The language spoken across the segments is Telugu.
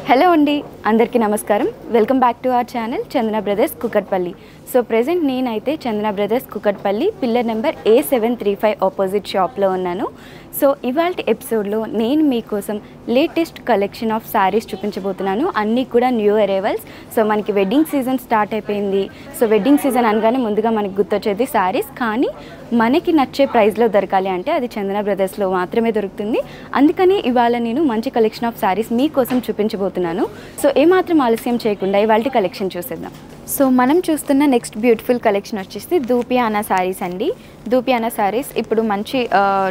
హలో అండి, అందరికీ నమస్కారం. Welcome back to our channel Chandana brothers Kukatpally. So present నేనైతే Chandana brothers Kukatpally pillar number A735 opposite షాప్లో ఉన్నాను. సో ఇవాల్టి ఎపిసోడ్లో నేను మీకోసం లేటెస్ట్ కలెక్షన్ ఆఫ్ శారీస్ చూపించబోతున్నాను. అన్నీ కూడా న్యూ అరైవల్స్. సో మనకి వెడ్డింగ్ సీజన్ స్టార్ట్ అయిపోయింది. సో వెడ్డింగ్ సీజన్ అనగానే ముందుగా మనకి గుర్తొచ్చేది శారీస్. కానీ మనకి నచ్చే ప్రైస్లో దొరకాలి అంటే అది చందన బ్రదర్స్లో మాత్రమే దొరుకుతుంది. అందుకని ఇవాళ నేను మంచి కలెక్షన్ ఆఫ్ శారీస్ మీకోసం చూపించబోతున్నాను. సో ఏమాత్రం ఆలస్యం చేయకుండా ఇవాళ కలెక్షన్ చూసేద్దాం. సో మనం చూస్తున్న నెక్స్ట్ బ్యూటిఫుల్ కలెక్షన్ వచ్చేసి దూపియానా శారీస్ అండి. దూపియానా శారీస్ ఇప్పుడు మంచి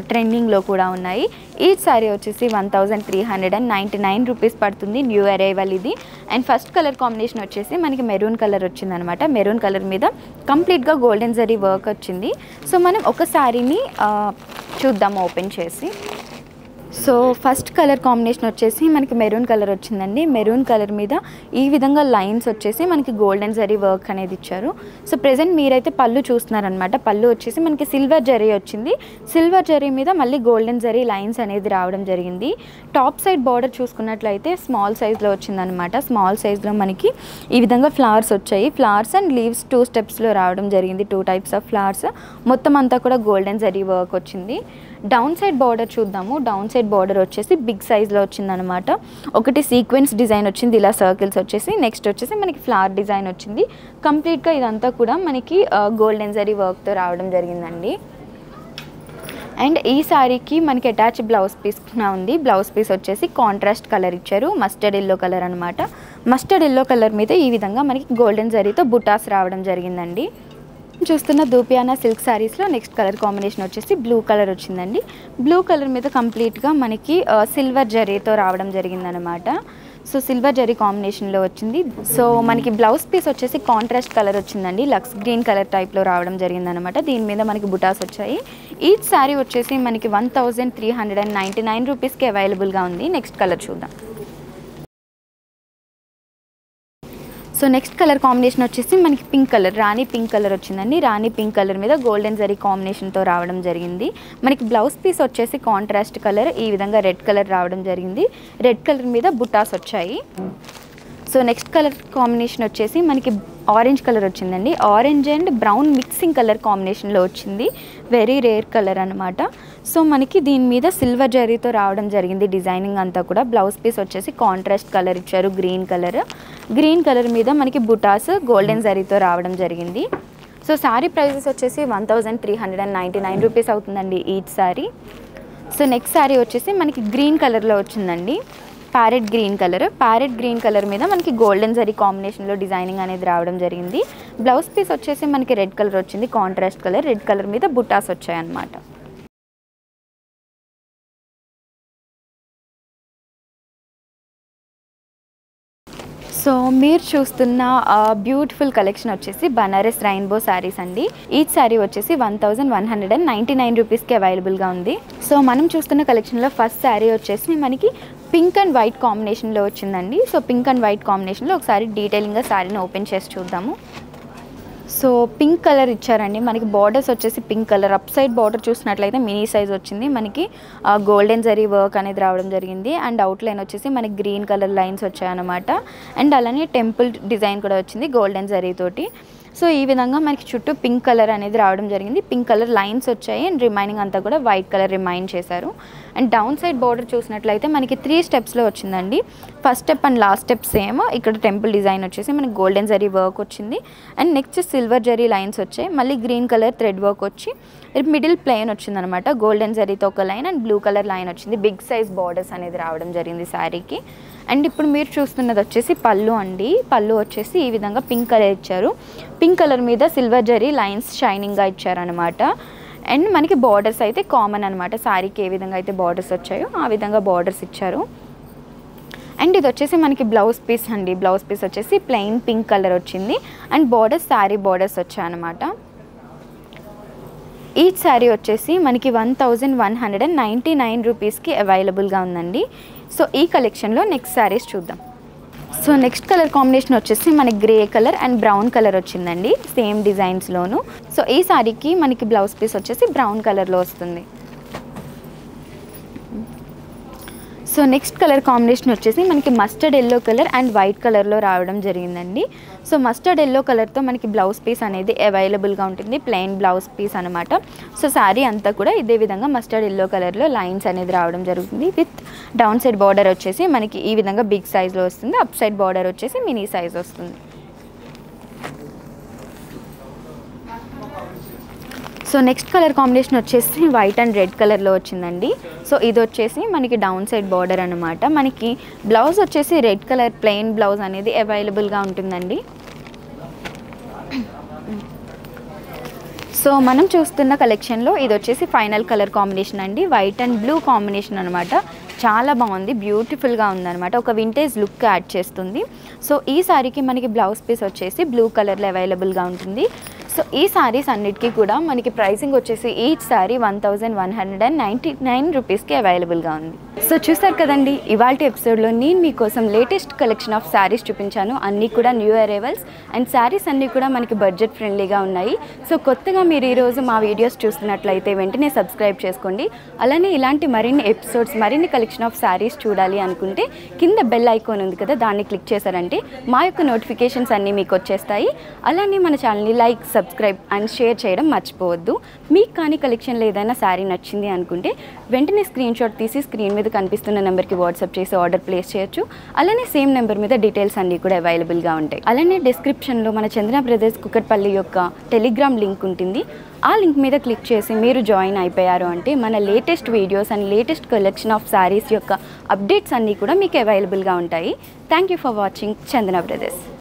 ట్రెండింగ్లో కూడా ఉన్నాయి. ఈ శారీ వచ్చేసి 1399 రూపీస్ పడుతుంది. న్యూ అరైవల్ ఇది. అండ్ ఫస్ట్ కలర్ కాంబినేషన్ వచ్చేసి మనకి మెరూన్ కలర్ వచ్చిందనమాట. మెరూన్ కలర్ మీద కంప్లీట్గా గోల్డెన్ జరీ వర్క్ వచ్చింది. సో మనం ఒక శారీని చూద్దాం ఓపెన్ చేసి. సో ఫస్ట్ కలర్ కాంబినేషన్ వచ్చేసి మనకి మెరూన్ కలర్ వచ్చిందండి. మెరూన్ కలర్ మీద ఈ విధంగా లైన్స్ వచ్చేసి మనకి గోల్డెన్ జరీ వర్క్ అనేది ఇచ్చారు. సో ప్రెజెంట్ మీరైతే పళ్ళు చూస్తున్నారనమాట. పళ్ళు వచ్చేసి మనకి సిల్వర్ జరీ వచ్చింది. సిల్వర్ జరీ మీద మళ్ళీ గోల్డెన్ జరీ లైన్స్ అనేది రావడం జరిగింది. టాప్ సైడ్ బార్డర్ చూసుకున్నట్లయితే స్మాల్ సైజ్లో వచ్చిందనమాట. స్మాల్ సైజ్లో మనకి ఈ విధంగా ఫ్లవర్స్ వచ్చాయి. ఫ్లవర్స్ అండ్ లీవ్స్ 2 స్టెప్స్లో రావడం జరిగింది. 2 టైప్స్ ఆఫ్ ఫ్లవర్స్. మొత్తం అంతా కూడా గోల్డెన్ జరీ వర్క్ వచ్చింది. డౌన్ సైడ్ బార్డర్ చూద్దాము. డౌన్ సైడ్ బార్డర్ వచ్చేసి బిగ్ సైజ్లో వచ్చిందనమాట. ఒకటి సీక్వెన్స్ డిజైన్ వచ్చింది, ఇలా సర్కిల్స్ వచ్చేసి. నెక్స్ట్ వచ్చేసి మనకి ఫ్లవర్ డిజైన్ వచ్చింది. కంప్లీట్గా ఇదంతా కూడా మనకి గోల్డెన్ జరీ వర్క్తో రావడం జరిగిందండి. అండ్ ఈ శారీకి మనకి అటాచ్ బ్లౌజ్ పీస్ ఉంది. బ్లౌజ్ పీస్ వచ్చేసి కాంట్రాస్ట్ కలర్ ఇచ్చారు. మస్టర్డ్ ఎల్లో కలర్ అనమాట. మస్టర్డ్ ఎల్లో కలర్ మీద ఈ విధంగా మనకి గోల్డెన్ జరీతో బుటాస్ రావడం జరిగిందండి. చూస్తున్న దూపియానా సిల్క్ శారీస్లో నెక్స్ట్ కలర్ కాంబినేషన్ వచ్చేసి బ్లూ కలర్ వచ్చిందండి. బ్లూ కలర్ మీద కంప్లీట్గా మనకి సిల్వర్ జరీతో రావడం జరిగిందనమాట. సో సిల్వర్ జరీ కాంబినేషన్లో వచ్చింది. సో మనకి బ్లౌజ్ పీస్ వచ్చేసి కాంట్రాస్ట్ కలర్ వచ్చిందండి. లక్స్ గ్రీన్ కలర్ టైప్లో రావడం జరిగిందనమాట. దీని మీద మనకి బుటాస్ వచ్చాయి. ఈచ్ శారీ వచ్చేసి మనకి 1399 రూపీస్కి అవైలబుల్గా ఉంది. నెక్స్ట్ కలర్ చూద్దాం. సో నెక్స్ట్ కలర్ కాంబినేషన్ వచ్చేసి మనకి పింక్ కలర్, రాణి పింక్ కలర్ వచ్చిందండి. రాణి పింక్ కలర్ మీద గోల్డెన్ జరీ కాంబినేషన్తో రావడం జరిగింది. మనకి బ్లౌజ్ పీస్ వచ్చేసి కాంట్రాస్ట్ కలర్, ఈ విధంగా రెడ్ కలర్ రావడం జరిగింది. రెడ్ కలర్ మీద బుటాస్ వచ్చాయి. సో నెక్స్ట్ కలర్ కాంబినేషన్ వచ్చేసి మనకి ఆరెంజ్ కలర్ వచ్చిందండి. Orange and brown mixing colour కాంబినేషన్లో వచ్చింది. వెరీ రేర్ కలర్ అనమాట. సో మనకి దీని మీద సిల్వర్ జరీతో రావడం జరిగింది డిజైనింగ్ అంతా కూడా. బ్లౌజ్ పీస్ వచ్చేసి కాంట్రాస్ట్ కలర్ ఇచ్చారు, గ్రీన్ కలర్. గ్రీన్ కలర్ మీద మనకి బుటాస్ గోల్డెన్ జరీతో రావడం జరిగింది. సో శారీ ప్రైజెస్ వచ్చేసి 1399 రూపీస్ అవుతుందండి each sari. So next sari వచ్చేసి మనకి గ్రీన్ కలర్లో వచ్చిందండి. Parrot green colour. Parrot green colour మీద మనకి గోల్డెన్ జరీ కాంబినేషన్లో డిజైనింగ్ అనేది రావడం జరిగింది. బ్లౌజ్ పీస్ వచ్చేసి మనకి రెడ్ కలర్ వచ్చింది, కాంట్రాస్ట్ కలర్. రెడ్ కలర్ మీద బుటాస్ వచ్చాయన్నమాట. సో మీరు చూస్తున్న బ్యూటిఫుల్ కలెక్షన్ వచ్చేసి బనారస్ రెయిన్బో శారీస్ అండి. ఈచ్ శారీ వచ్చేసి 1199 రూపీస్కి అవైలబుల్గా ఉంది. సో మనం చూస్తున్న కలెక్షన్లో ఫస్ట్ శారీ వచ్చేసి మనకి పింక్ అండ్ వైట్ కాంబినేషన్లో వచ్చిందండి. సో పింక్ అండ్ వైట్ కాంబినేషన్లో ఒకసారి డీటెయిలింగ్గా శారీని ఓపెన్ చేసి చూద్దాము. సో పింక్ కలర్ ఇచ్చారండి. మనకి బార్డర్స్ వచ్చేసి pink colour. Up side border చూసినట్లయితే మినీ సైజ్ వచ్చింది. మనకి గోల్డెన్ జరీ వర్క్ అనేది రావడం జరిగింది. అండ్ అవుట్ లైన్ వచ్చేసి మనకి గ్రీన్ కలర్ లైన్స్ వచ్చాయన్నమాట. అండ్ అలానే టెంపుల్ డిజైన్ కూడా వచ్చింది గోల్డెన్ జరీ తోటి. సో ఈ విధంగా మనకి చుట్టూ పింక్ కలర్ అనేది రావడం జరిగింది. పింక్ కలర్ లైన్స్ వచ్చాయి. అండ్ రిమైనింగ్ అంతా కూడా వైట్ కలర్ రిమైన్ చేశారు. అండ్ డౌన్ సైడ్ బార్డర్ చూసినట్లయితే మనకి 3 స్టెప్స్లో వచ్చిందండి. First step and last step same. ఇక్కడ టెంపుల్ డిజైన్ వచ్చేసి మనకి గోల్డెన్ జరీ వర్క్ వచ్చింది. And next silver zari lines వచ్చాయి. మళ్ళీ గ్రీన్ కలర్ థ్రెడ్ వర్క్ వచ్చి మిడిల్ ప్లెయిన్ వచ్చిందనమాట. గోల్డెన్ జరీతో ఒక line and blue colour line వచ్చింది. బిగ్ సైజ్ బార్డర్స్ అనేది రావడం జరిగింది శారీకి. అండ్ ఇప్పుడు మీరు చూస్తున్నది వచ్చేసి పళ్ళు అండి. పళ్ళు వచ్చేసి ఈ విధంగా పింక్ కలర్ ఇచ్చారు. పింక్ కలర్ మీద సిల్వర్ జరీ లైన్స్ షైనింగ్గా ఇచ్చారనమాట. అండ్ మనకి బార్డర్స్ అయితే కామన్ అనమాట. శారీకి ఏ విధంగా అయితే బార్డర్స్ వచ్చాయో ఆ విధంగా బార్డర్స్ ఇచ్చారు. అండ్ ఇది వచ్చేసి మనకి బ్లౌజ్ పీస్ అండి. బ్లౌజ్ పీస్ వచ్చేసి ప్లెయిన్ పింక్ కలర్ వచ్చింది. అండ్ బార్డర్స్ శారీ బార్డర్స్ వచ్చాయన్నమాట. ఈచ్ శారీ వచ్చేసి మనకి 1199 రూపీస్కి అవైలబుల్గా ఉందండి. సో ఈ కలెక్షన్లో నెక్స్ట్ శారీస్ చూద్దాం. సో నెక్స్ట్ కలర్ కాంబినేషన్ వచ్చేసి మనకి grey colour and brown colour వచ్చిందండి. సేమ్ డిజైన్స్లోను. సో ఈ శారీకి మనకి బ్లౌజ్ పీస్ వచ్చేసి బ్రౌన్ కలర్లో వస్తుంది. సో నెక్స్ట్ కలర్ కాంబినేషన్ వచ్చేసి మనకి mustard yellow colour and white కలర్లో రావడం జరిగిందండి. సో మస్టర్డ్ ఎల్లో కలర్తో మనకి బ్లౌజ్ పీస్ అనేది అవైలబుల్గా ఉంటుంది, ప్లెయిన్ బ్లౌజ్ పీస్ అనమాట. సో శారీ అంతా కూడా ఇదే విధంగా మస్టర్డ్ ఎల్లో కలర్లో లైన్స్ అనేది రావడం జరుగుతుంది. విత్ డౌన్ సైడ్ బార్డర్ వచ్చేసి మనకి ఈ విధంగా బిగ్ సైజ్లో వస్తుంది, అప్ సైడ్ బార్డర్ వచ్చేసి మినీ సైజ్ వస్తుంది. సో నెక్స్ట్ కలర్ కాంబినేషన్ వచ్చేసి వైట్ అండ్ రెడ్ కలర్లో వచ్చిందండి. సో ఇది వచ్చేసి మనకి డౌన్ సైడ్ బార్డర్ అనమాట. మనకి బ్లౌజ్ వచ్చేసి రెడ్ కలర్ ప్లెయిన్ బ్లౌజ్ అనేది అవైలబుల్గా ఉంటుందండి. సో మనం చూస్తున్న కలెక్షన్లో ఇది వచ్చేసి ఫైనల్ కలర్ కాంబినేషన్ అండి. వైట్ అండ్ బ్లూ కాంబినేషన్ అనమాట. చాలా బాగుంది, బ్యూటిఫుల్గా ఉందన్నమాట. ఒక వింటేజ్ లుక్ యాడ్ చేస్తుంది. సో ఈ సారీకి మనకి బ్లౌజ్ పీస్ వచ్చేసి బ్లూ కలర్లో అవైలబుల్గా ఉంటుంది. సో ఈ సారీస్ అన్నిటికీ కూడా మనకి ప్రైసింగ్ వచ్చేసి ఈచ్ సారీ 1199 రూపీస్కి అవైలబుల్గా ఉంది. సో చూసారు కదండి, ఇవాళ ఎపిసోడ్లో నేను మీకోసం లేటెస్ట్ కలెక్షన్ ఆఫ్ శారీస్ చూపించాను. అన్నీ కూడా న్యూ అరైవల్స్ అండ్ శారీస్ అన్నీ కూడా మనకి బడ్జెట్ ఫ్రెండ్లీగా ఉన్నాయి. సో కొత్తగా మీరు ఈరోజు మా వీడియోస్ చూస్తున్నట్లయితే వెంటనే సబ్స్క్రైబ్ చేసుకోండి. అలానే ఇలాంటి మరిన్ని ఎపిసోడ్స్, మరిన్ని కలెక్షన్ ఆఫ్ శారీస్ చూడాలి అనుకుంటే కింద బెల్ ఐకాన్ ఉంది కదా, దాన్ని క్లిక్ చేశారంటే మా యొక్క నోటిఫికేషన్స్ అన్నీ మీకు వచ్చేస్తాయి. అలానే మన ఛానల్ని లైక్, సబ్స్క్రైబ్ అండ్ షేర్ చేయడం మర్చిపోవద్దు. మీకు కానీ కలెక్షన్లో ఏదైనా శారీ నచ్చింది అనుకుంటే వెంటనే స్క్రీన్ షాట్ తీసి స్క్రీన్ మీద కనిపిస్తున్న నెంబర్కి వాట్సాప్ చేసి ఆర్డర్ ప్లేస్ చేయొచ్చు. అలానే సేమ్ నెంబర్ మీద డీటెయిల్స్ అన్నీ కూడా అవైలబుల్గా ఉంటాయి. అలానే డిస్క్రిప్షన్లో మన చందన బ్రదర్స్ కుకట్పల్లి యొక్క టెలిగ్రామ్ లింక్ ఉంటుంది. ఆ లింక్ మీద క్లిక్ చేసి మీరు జాయిన్ అయిపోయారు అంటే మన latest videos and latest collection of saris యొక్క అప్డేట్స్ అన్నీ కూడా మీకు అవైలబుల్గా ఉంటాయి. Thank you for watching Chandana brothers.